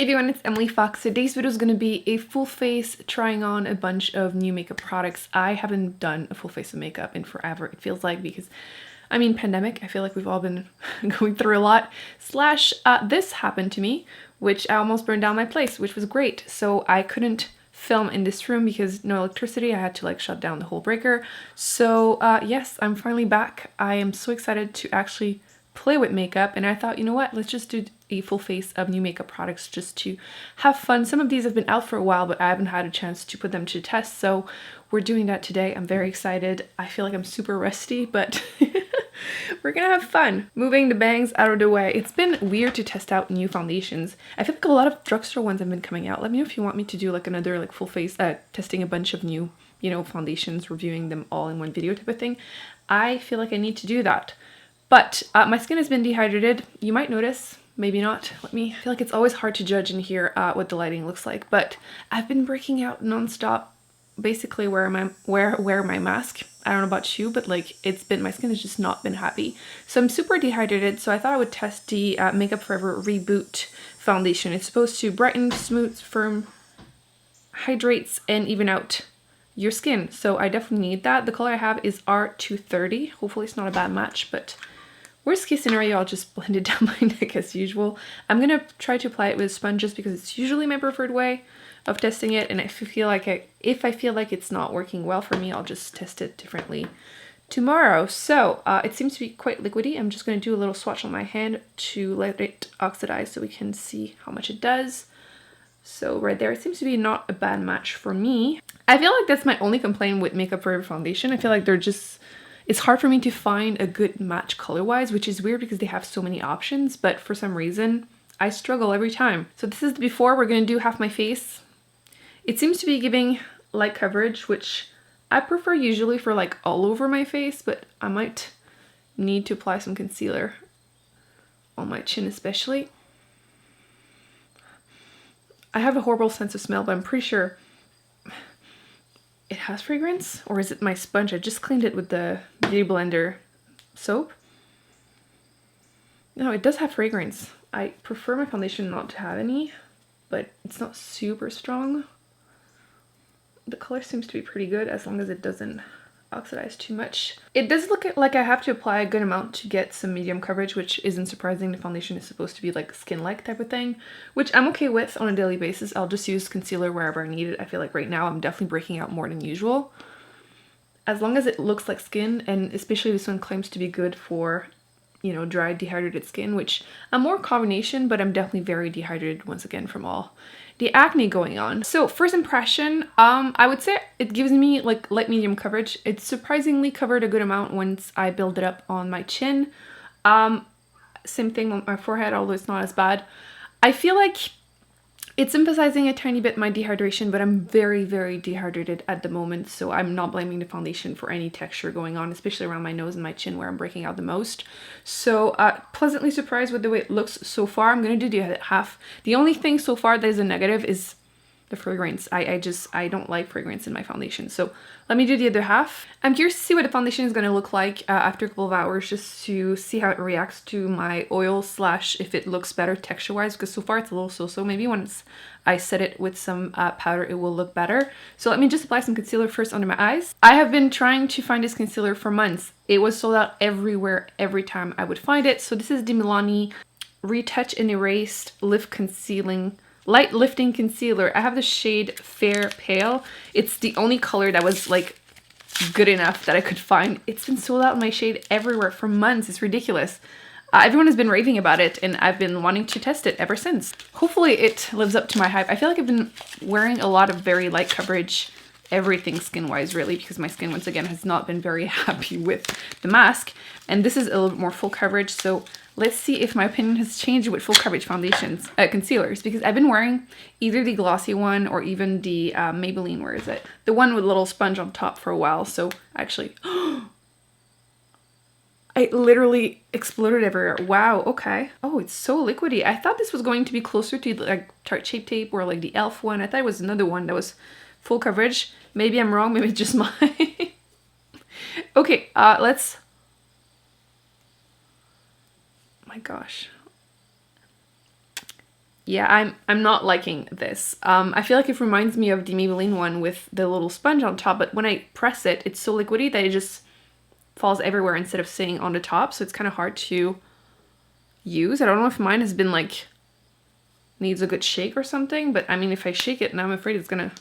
Everyone, it's Emily Fox. Today's video is going to be a full face trying on a bunch of new makeup products. I haven't done a full face of makeup in forever, it feels like, because I mean, pandemic, I feel like we've all been going through a lot. Slash, this happened to me, which I almost burned down my place, which was great. So I couldn't film in this room because no electricity. I had to like shut down the whole breaker. So yes, I'm finally back. I am so excited to actually play with makeup, and I thought, you know what, let's just do a full face of new makeup products just to have fun. Some of these have been out for a while, but I haven't had a chance to put them to test, so we're doing that today. I'm very excited. I feel like I'm super rusty, but we're gonna have fun. Moving the bangs out of the way. It's been weird to test out new foundations. I feel like a lot of drugstore ones have been coming out. Let me know if you want me to do like another like full face testing a bunch of new, you know, foundations, reviewing them all in one video type of thing. I feel like I need to do that. But my skin has been dehydrated. You might notice, maybe not. I feel like it's always hard to judge in here what the lighting looks like, but I've been breaking out nonstop, basically wear my mask. I don't know about you, but like my skin has just not been happy. So I'm super dehydrated, so I thought I would test the Makeup Forever Reboot foundation. It's supposed to brighten, smooth, firm, hydrates, and even out your skin. So I definitely need that. The color I have is R230. Hopefully it's not a bad match, but worst case scenario, I'll just blend it down my neck as usual. I'm gonna try to apply it with sponges because it's usually my preferred way of testing it, and if I feel like it's not working well for me, I'll just test it differently tomorrow. So it seems to be quite liquidy. I'm just gonna do a little swatch on my hand to let it oxidize so we can see how much it does. So right there, it seems to be not a bad match for me. I feel like that's my only complaint with Makeup Forever foundation. I feel like it's hard for me to find a good match color-wise, which is weird because they have so many options, but for some reason, I struggle every time. So this is the before. We're gonna do half my face. It seems to be giving light coverage, which I prefer usually for like all over my face, but I might need to apply some concealer on my chin especially. I have a horrible sense of smell, but I'm pretty sure it has fragrance, or is it my sponge? I just cleaned it with the Beauty Blender soap. No, it does have fragrance. I prefer my foundation not to have any, but it's not super strong. The color seems to be pretty good as long as it doesn't oxidize too much. It does look like I have to apply a good amount to get some medium coverage, which isn't surprising. The foundation is supposed to be like skin-like type of thing, which I'm okay with on a daily basis. I'll just use concealer wherever I need it. I feel like right now I'm definitely breaking out more than usual. As long as it looks like skin, and especially this one claims to be good for, you know, dry, dehydrated skin, which I'm more combination, but I'm definitely very dehydrated once again from all the acne going on. So first impression, I would say it gives me like light medium coverage. It's surprisingly covered a good amount once I build it up on my chin. Same thing on my forehead, although it's not as bad. I feel like it's emphasizing a tiny bit my dehydration, but I'm very, very dehydrated at the moment, so I'm not blaming the foundation for any texture going on, especially around my nose and my chin where I'm breaking out the most. So pleasantly surprised with the way it looks so far. I'm going to do the other half. The only thing so far that is a negative is the fragrance. I don't like fragrance in my foundation. So let me do the other half. I'm curious to see what the foundation is going to look like after a couple of hours, just to see how it reacts to my oil slash if it looks better texture wise, because so far it's a little so-so. Maybe once I set it with some powder it will look better. So let me just apply some concealer first under my eyes. I have been trying to find this concealer for months. It was sold out everywhere every time I would find it. So this is the Milani Retouch and Erased Light Lifting Concealer. I have the shade Fair Pale. It's the only color that was like good enough that I could find. It's been sold out in my shade everywhere for months. It's ridiculous. Everyone has been raving about it, and I've been wanting to test it ever since. Hopefully it lives up to my hype. I feel like I've been wearing a lot of very light coverage, everything skin-wise really, because my skin once again has not been very happy with the mask, and this is a little bit more full coverage. So let's see if my opinion has changed with full coverage foundations, concealers, because I've been wearing either the glossy one or even the Maybelline, where is it? The one with a little sponge on top for a while. So actually, it literally exploded everywhere. Wow, okay. Oh, it's so liquidy. I thought this was going to be closer to like Tarte Shape Tape or like the e.l.f. one. I thought it was another one that was full coverage. Maybe I'm wrong, maybe it's just mine. Okay, let's... My gosh. Yeah, I'm not liking this. I feel like it reminds me of the Maybelline one with the little sponge on top, but when I press it, it's so liquidy that it just falls everywhere instead of sitting on the top, so it's kind of hard to use. I don't know if mine has been like, needs a good shake or something, but I mean, if I shake it, and I'm afraid it's gonna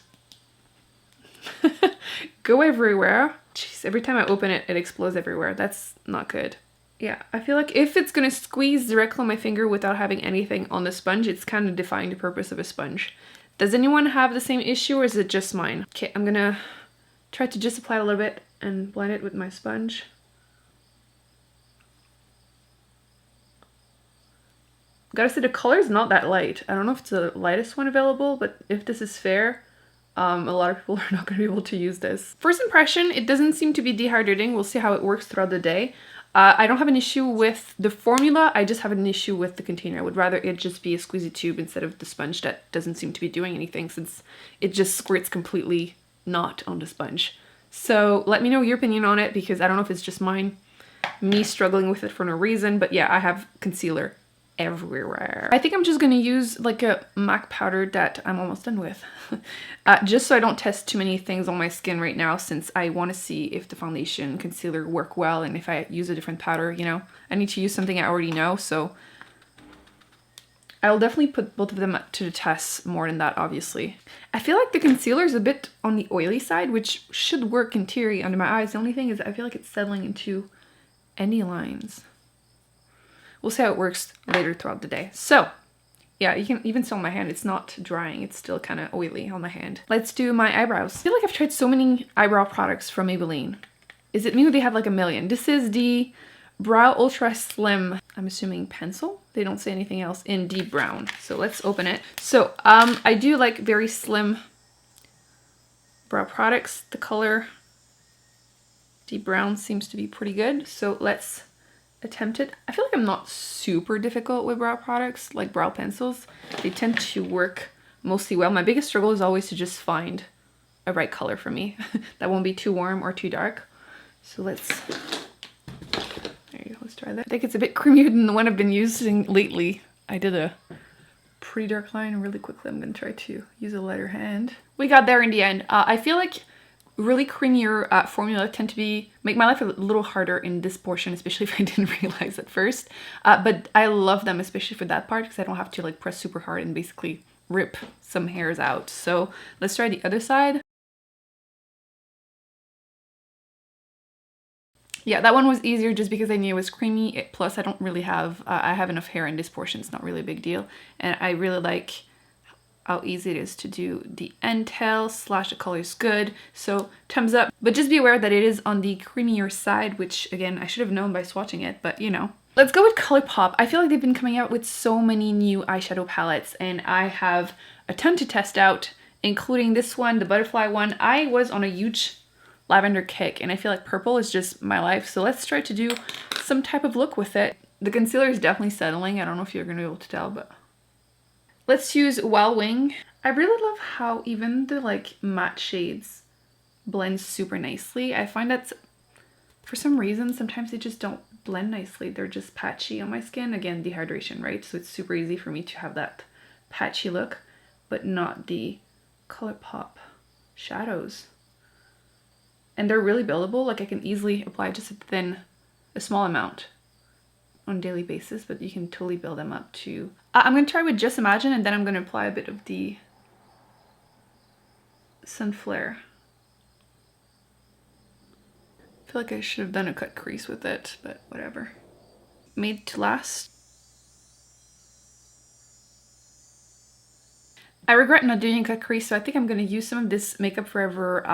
go everywhere. Jeez, every time I open it, it explodes everywhere. That's not good. Yeah, I feel like if it's gonna squeeze directly on my finger without having anything on the sponge, it's kind of defying the purpose of a sponge. Does anyone have the same issue, or is it just mine? Okay, I'm gonna try to just apply it a little bit and blend it with my sponge. Gotta say, the color is not that light. I don't know if it's the lightest one available, but if this is fair, a lot of people are not gonna be able to use this. First impression, it doesn't seem to be dehydrating. We'll see how it works throughout the day. I don't have an issue with the formula, I just have an issue with the container. I would rather it just be a squeezy tube instead of the sponge that doesn't seem to be doing anything, since it just squirts completely not on the sponge. So let me know your opinion on it, because I don't know if it's just me struggling with it for no reason, but yeah, I have concealer everywhere. I think I'm just gonna use like a MAC powder that I'm almost done with. Just so I don't test too many things on my skin right now, since I want to see if the foundation concealer work well, and if I use a different powder, you know, I need to use something I already know, so I'll definitely put both of them to the test more than that, obviously. I feel like the concealer is a bit on the oily side, which should work in theory under my eyes. The only thing is I feel like it's settling into any lines. We'll see how it works later throughout the day. So, yeah, you can even see on my hand, it's not drying. It's still kind of oily on my hand. Let's do my eyebrows. I feel like I've tried so many eyebrow products from Maybelline. Is it me or they have like a million? This is the Brow Ultra Slim, I'm assuming pencil? They don't say anything else, in deep brown. So let's open it. So, I do like very slim brow products. The color deep brown seems to be pretty good. So let's attempt it. I feel like I'm not super difficult with brow products, like brow pencils. They tend to work mostly well. My biggest struggle is always to just find a right color for me that won't be too warm or too dark. So let's, there you go, let's try that. I think it's a bit creamier than the one I've been using lately. I did a pretty dark line really quickly. I'm gonna try to use a lighter hand. We got there in the end. I feel like really creamier formula tend to make my life a little harder in this portion, especially if I didn't realize at first. But I love them, especially for that part, because I don't have to like press super hard and basically rip some hairs out. So let's try the other side. Yeah, that one was easier just because I knew it was creamy. Plus, I don't really have, I have enough hair in this portion. It's not really a big deal. And I really like how easy it is to do the end tail, slash the color is good, so thumbs up. But just be aware that it is on the creamier side, which again, I should have known by swatching it, but you know. Let's go with Colourpop. I feel like they've been coming out with so many new eyeshadow palettes, and I have a ton to test out, including this one, the butterfly one. I was on a huge lavender kick, and I feel like purple is just my life, so let's try to do some type of look with it. The concealer is definitely settling. I don't know if you're gonna be able to tell, but let's use Wild Wing. I really love how even the like matte shades blend super nicely. I find that for some reason, sometimes they just don't blend nicely. They're just patchy on my skin. Again, dehydration, right? So it's super easy for me to have that patchy look, but not the Colourpop shadows. And they're really buildable. Like I can easily apply just a small amount on a daily basis, but you can totally build them up to... I'm going to try with Just Imagine, and then I'm going to apply a bit of the Sun Flare. I feel like I should have done a cut crease with it, but whatever. Made to Last. I regret not doing a cut crease, so I think I'm going to use some of this Makeup Forever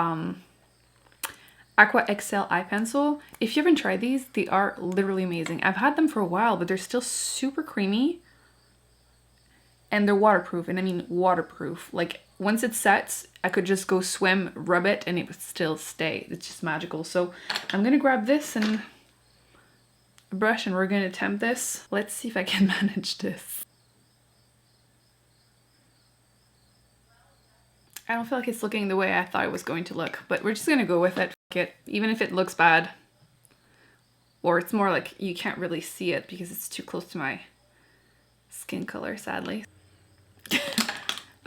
Aqua XL eye pencil. If you haven't tried these, they are literally amazing. I've had them for a while, but they're still super creamy. And they're waterproof, and I mean waterproof. Like once it sets, I could just go swim, rub it, and it would still stay. It's just magical. So I'm gonna grab this and a brush, and we're gonna attempt this. Let's see if I can manage this. I don't feel like it's looking the way I thought it was going to look, but we're just gonna go with it. Fuck it. Even if it looks bad, or it's more like you can't really see it because it's too close to my skin color, sadly.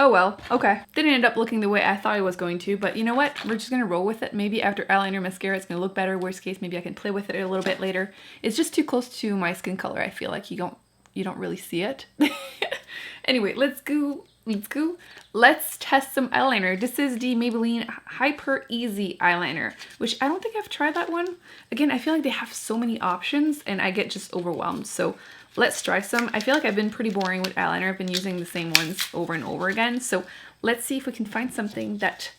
Oh well, okay. Didn't end up looking the way I thought it was going to, but you know what? We're just gonna roll with it. Maybe after eyeliner mascara it's gonna look better. Worst case, maybe I can play with it a little bit later. It's just too close to my skin color. I feel like you don't really see it. Anyway, let's go. Let's test some eyeliner. This is the Maybelline Hyper Easy eyeliner, which I don't think I've tried that one. Again, I feel like they have so many options and I get just overwhelmed. So let's try some. I feel like I've been pretty boring with eyeliner. I've been using the same ones over and over again. So let's see if we can find something that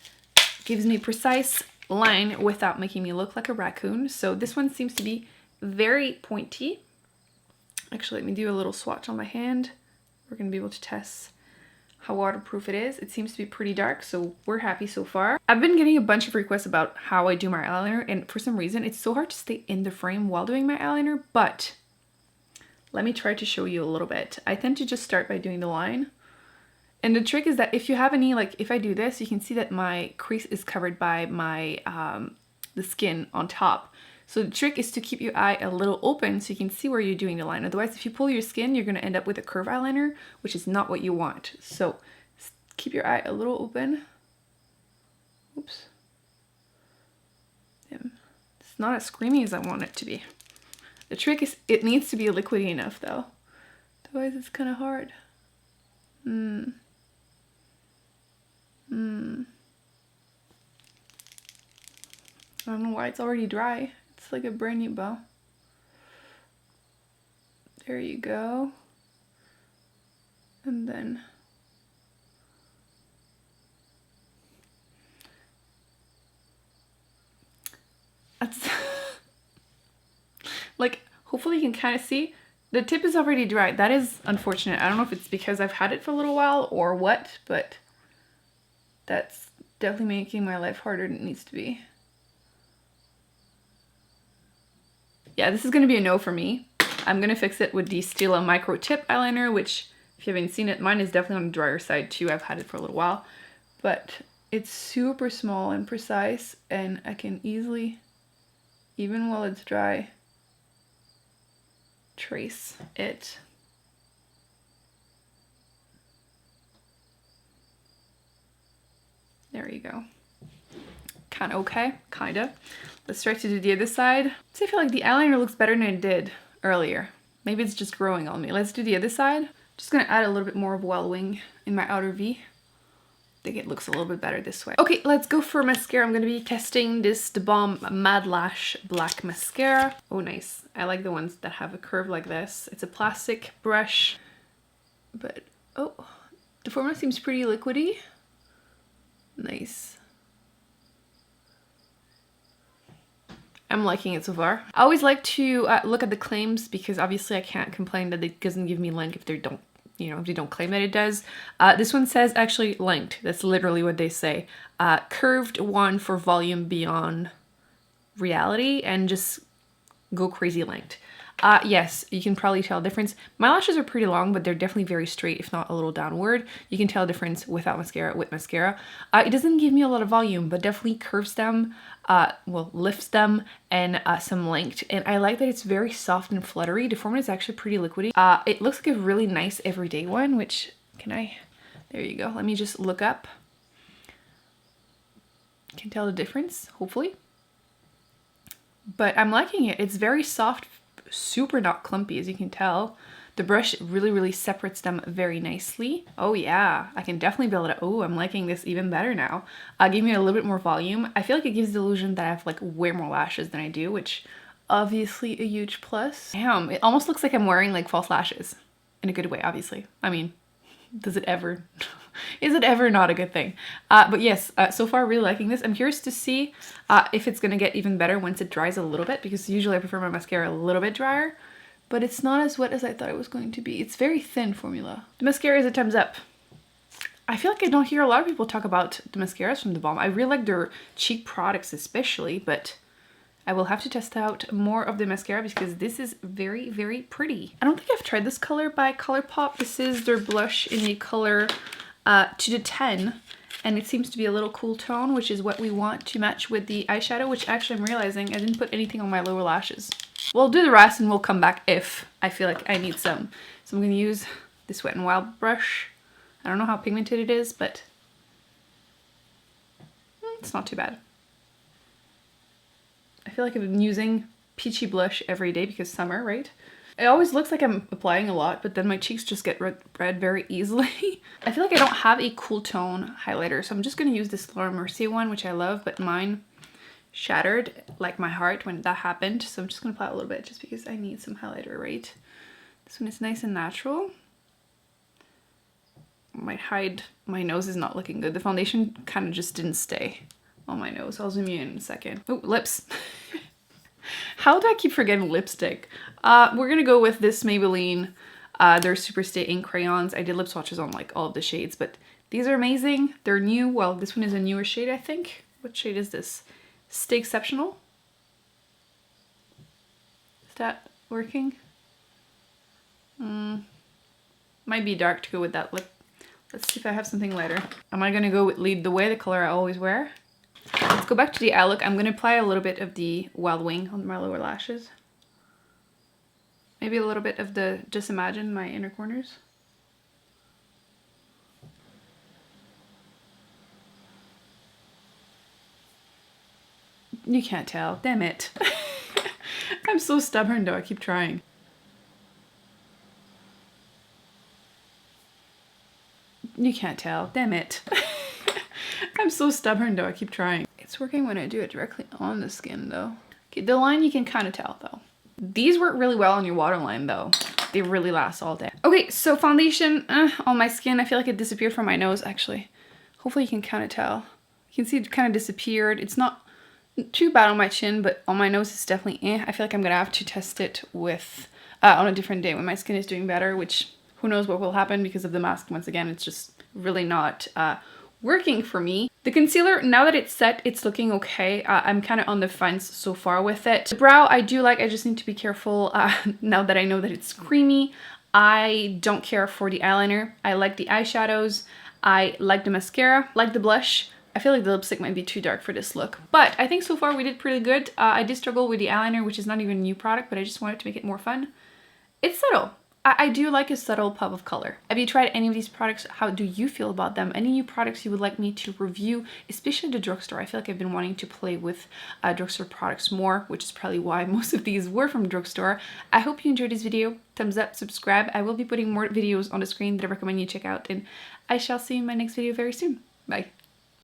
gives me a precise line without making me look like a raccoon. So this one seems to be very pointy. Actually, let me do a little swatch on my hand. We're going to be able to test how waterproof it is. It seems to be pretty dark, so we're happy so far. I've been getting a bunch of requests about how I do my eyeliner, and for some reason, it's so hard to stay in the frame while doing my eyeliner, but let me try to show you a little bit. I tend to just start by doing the line. And the trick is that if you have any, like if I do this, you can see that my crease is covered by my the skin on top. So the trick is to keep your eye a little open so you can see where you're doing the line. Otherwise, if you pull your skin, you're going to end up with a curved eyeliner, which is not what you want. So keep your eye a little open. Oops. It's not as creamy as I want it to be. The trick is it needs to be liquidy enough though. Otherwise, it's kind of hard. I don't know why it's already dry. It's like a brand new bow. There you go. And then that's like, hopefully you can kind of see the tip is already dry. That is unfortunate. I don't know if it's because I've had it for a little while or what, but that's definitely making my life harder than it needs to be. Yeah, this is going to be a no for me. I'm going to fix it with the Stila Micro Tip eyeliner, which if you haven't seen it, mine is definitely on the drier side too. I've had it for a little while, but it's super small and precise, and I can easily, even while it's dry, trace it. There you go. Kind of okay, kind of. Let's try to do the other side. So I feel like the eyeliner looks better than it did earlier. Maybe it's just growing on me. Let's do the other side. Just gonna add a little bit more of Wild Wing in my outer V. I think it looks a little bit better this way. Okay, let's go for mascara. I'm gonna be testing the Balm Mad Lash Black Mascara. Oh, nice. I like the ones that have a curve like this. It's a plastic brush, but oh, the formula seems pretty liquidy. Nice. I'm liking it so far. I always like to look at the claims because obviously I can't complain that it doesn't give me length if they don't, you know, if they don't claim that it does. This one says actually length. That's literally what they say. Curved one for volume beyond reality and just go crazy length. Yes, you can probably tell a difference. My lashes are pretty long, but they're definitely very straight, if not a little downward. You can tell a difference without mascara, with mascara. It doesn't give me a lot of volume, but definitely curves them, well, lifts them, and some length. And I like that it's very soft and fluttery. The formula is actually pretty liquidy. It looks like a really nice everyday one, which, there you go. Let me just look up. You can tell the difference, hopefully. But I'm liking it. It's very soft, super not clumpy, as you can tell. The brush really separates them very nicely. Oh yeah, I can definitely build it up. Oh, I'm liking this even better now. Give me a little bit more volume. I feel like it gives the illusion that I have like way more lashes than I do, which obviously a huge plus. Damn, it almost looks like I'm wearing like false lashes. In a good way, obviously. I mean, does it ever? Is it ever not a good thing? But yes, so far really liking this. I'm curious to see if it's gonna get even better once it dries a little bit, because usually I prefer my mascara a little bit drier, but it's not as wet as I thought it was going to be. It's very thin formula. The mascara is a thumbs up. I feel like I don't hear a lot of people talk about the mascaras from the Balm. I really like their cheap products especially, but I will have to test out more of the mascara because this is very pretty. I don't think I've tried this color by Colourpop. This is their blush in the color to the 10, and it seems to be a little cool tone, which is what we want to match with the eyeshadow, which actually I'm realizing I didn't put anything on my lower lashes. We'll do the rest and we'll come back if I feel like I need some. So I'm going to use this Wet n Wild brush I don't know how pigmented it is, but it's not too bad. I feel like I've been using peachy blush every day because summer, right? It always looks like I'm applying a lot, but then my cheeks just get red very easily. I feel like I don't have a cool tone highlighter, so I'm just going to use this Mercier one, which I love, but mine shattered like my heart when that happened. So I'm just going to apply a little bit just because I need some highlighter, right? This one is nice and natural. Might hide, my nose is not looking good. The foundation kind of just didn't stay on my nose. I'll zoom you in a second. Oh, lips. How do I keep forgetting lipstick? We're gonna go with this Maybelline, their SuperStay Ink Crayons. I did lip swatches on like all of the shades, but these are amazing. They're new. Well, this one is a newer shade, I think. What shade is this? Stay Exceptional. Is that working? Might be dark to go with that lip. Let's see if I have something lighter. Am I gonna go with Lead the Way, the color I always wear? Let's go back to the eye look. I'm gonna apply a little bit of the Wild Wing on my lower lashes. Maybe a little bit of the Just Imagine, my inner corners. You can't tell, damn it. I'm so stubborn though, I keep trying. You can't tell, damn it. I'm so stubborn though, I keep trying. It's working when I do it directly on the skin though. Okay, the line you can kind of tell though. These work really well on your waterline though. They really last all day. Okay, so foundation on my skin. I feel like it disappeared from my nose actually. Hopefully you can kind of tell. You can see it kind of disappeared. It's not too bad on my chin, but on my nose it's definitely I feel like I'm gonna have to test it with on a different day when my skin is doing better, which who knows what will happen because of the mask. Once again, it's just really not working for me. The concealer, now that it's set, it's looking okay. I'm kind of on the fence so far with it. The brow, I do like, I just need to be careful now that I know that it's creamy. I don't care for the eyeliner. I like the eyeshadows. I like the mascara, like the blush. I feel like the lipstick might be too dark for this look, but I think so far we did pretty good. I did struggle with the eyeliner, which is not even a new product, but I just wanted to make it more fun. It's subtle. I do like a subtle pop of color. Have you tried any of these products? How do you feel about them? Any new products you would like me to review, especially the drugstore? I feel like I've been wanting to play with drugstore products more, which is probably why most of these were from drugstore. I hope you enjoyed this video. Thumbs up, subscribe. I will be putting more videos on the screen that I recommend you check out, and I shall see you in my next video very soon. Bye.